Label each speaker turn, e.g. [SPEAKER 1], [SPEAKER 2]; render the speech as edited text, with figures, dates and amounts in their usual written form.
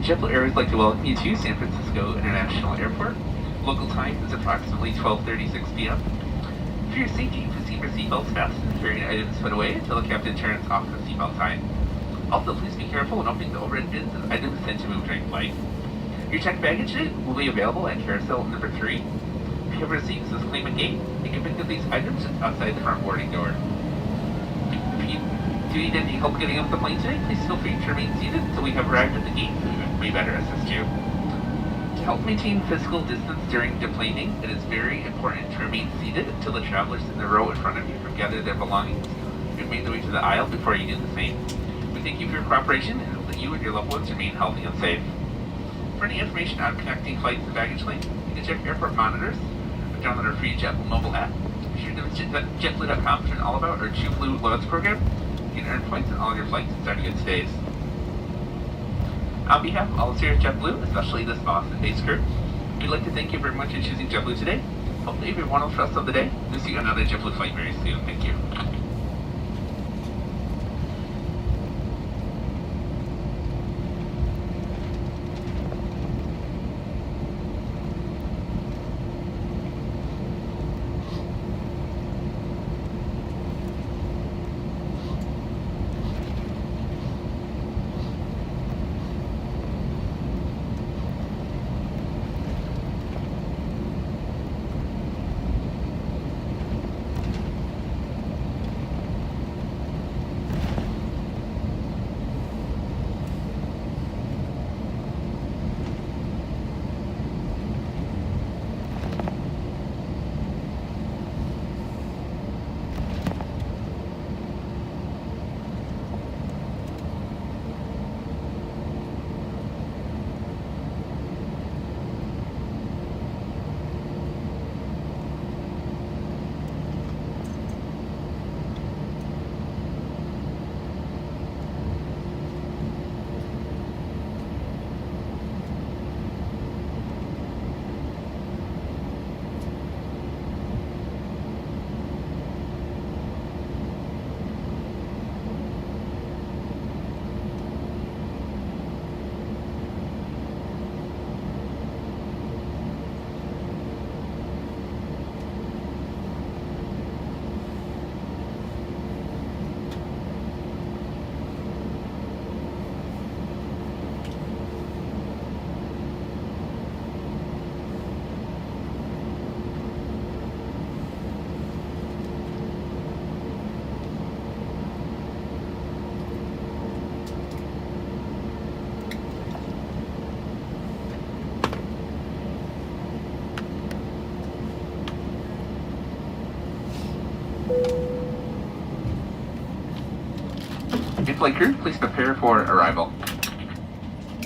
[SPEAKER 1] JetBlue Airways would like to welcome you to San Francisco International Airport. Local time is approximately 12:36 p.m. For your safety, please keep your seatbelts fastened and carry items put away until the captain turns off the seatbelt sign. Also, please be careful when opening the overhead bins as items tend to move during flight. Your checked baggage will be available at carousel number 3. If you have receipts this claimant gate, you can pick up these items just outside the front boarding door. If you do need any help getting off the plane today, please feel free to remain seated until we have arrived at the gate so we may better assist you. To help maintain physical distance during deplaning, it is very important to remain seated until the travelers in the row in front of you have gathered their belongings and made their way to the aisle before you do the same. We thank you for your cooperation and hope that you and your loved ones remain healthy and safe. For any information on connecting flights and baggage claims, you can check airport monitors or download our free JetBlue mobile app. Be sure to visit JetBlue.com to learn all about our JetBlue loyalty program. You can earn points on all your flights starting at today's. On behalf of all of us here at JetBlue, especially this Boston-based crew, we'd like to thank you very much for choosing JetBlue today. Hopefully you have a wonderful rest of the day. We'll see you on another JetBlue flight very soon. Thank you. Flight crew, please prepare for arrival.